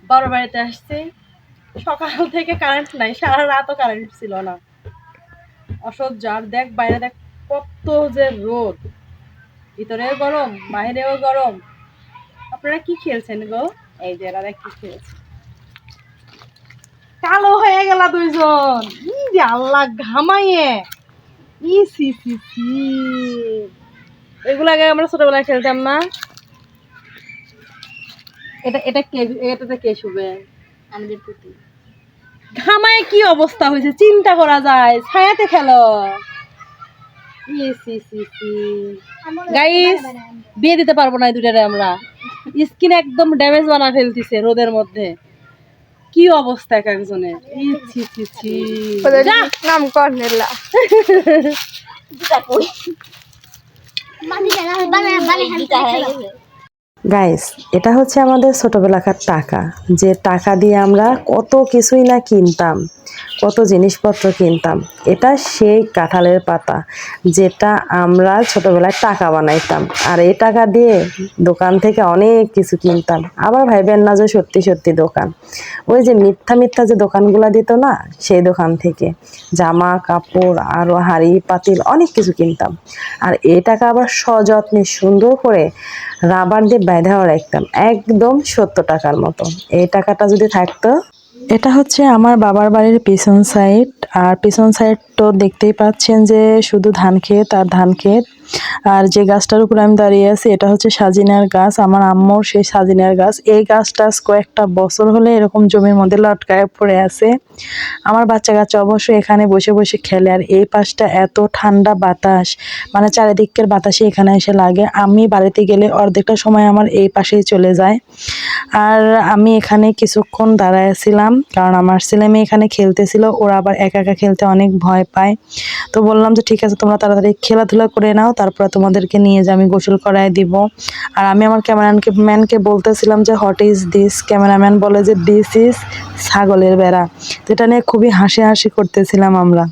বাবার বাড়িতে আসছি, সকাল থেকে কারেন্ট নাই, সারা রাতও কারেন্ট ছিল না, অসহ্য। আর দেখ বাইরে দেখ কত যে রোদ, ভিতরেও গরম বাইরেও গরম। আপনারা কি খেলছেন গো? এই যে এরা কি খেলছে, কালো হয়ে গেল দুইজন। ই যে আল্লাহ ঘামাইয়ে, ই সি সি সি। এগুলো আগে আমরা ছোটবেলায় খেলতাম না? এটা এটা কে, এটাতে কে শুবে? আমাদের পুতি। ঘামায় কি অবস্থা হয়েছে চিন্তা করা যায়, ছায়াতে খেলো। গাইস, বিয়ে দিতে পারবো না এই দুটারে আমরা, স্কিন একদম ড্যামেজ বানা ফেলতিছে রোদের মধ্যে। কি অবস্থা এক একজনের, নাম কর্নেলা। গাইস, এটা হচ্ছে আমাদের ছোটবেলাকার টাকা, যে টাকা দিয়ে আমরা কত কিছুই না কিনতাম, কত জিনিসপত্র কিনতাম। এটা সেই কাঁঠালের পাতা, যেটা আমরা ছোটবেলায় টাকা বানাইতাম, আর এই টাকা দিয়ে দোকান থেকে অনেক কিছু কিনতাম। আবার ভাইবেন না যে সত্যি সত্যি দোকান, ওই যে মিথ্যা মিথ্যা যে দোকানগুলো দিত না, সেই দোকান থেকে জামা কাপড় আরও হাঁড়ি পাতিল অনেক কিছু কিনতাম। আর এই টাকা আবার সযত্নে সুন্দর করে রাবার দিয়ে বেঁধেও রাখতাম, একদম 70 টাকার মতো। এই টাকাটা যদি থাকতো। এটা হচ্ছে আমার বাবার বাড়ির পিছন সাইড, আর পিছন সাইড তো দেখতেই পাচ্ছেন যে শুধু ধান ক্ষেত আর ধান ক্ষেত। আর যে গাছটার উপরে আমি দাঁড়িয়ে আছি এটা হচ্ছে সাজিনার গাছ, আমার আম্মুর সেই সাজিনার গাছ। এই গাছটা কয়েকটা বছর হলে এরকম জমির মধ্যে লটকায় পড়ে আছে। আমার বাচ্চা কাচ্চা অবশ্য এখানে বসে বসে খেলে। আর এই পাশটা এত ঠান্ডা বাতাস, মানে চারিদিকের বাতাসে এখানে এসে লাগে। আমি বাড়িতে গেলে অর্ধেকটা সময় আমার এই পাশেই চলে যায়। আর আমি এখানে কিছুক্ষণ দাঁড়াইছিলাম, কারণ আমার ছেলে মেয়ে এখানে খেলতেছিল, ওরা আবার একা একা খেলতে অনেক ভয় পায়। তো বললাম যে ঠিক আছে, তোমরা তাড়াতাড়ি খেলাধুলা করে নাও, তারপরে তোমাদেরকে নিয়ে যে আমি গোসল করায় দিব। আর আমি আমার ক্যামেরাম্যানকে বলতেছিলাম যে হোয়াট ইজ দিস। ক্যামেরাম্যান বলে যে দিস ইজ ছাগলের বেড়া। তো এটা নিয়ে খুবই হাসি হাসি করতেছিলাম আমরা।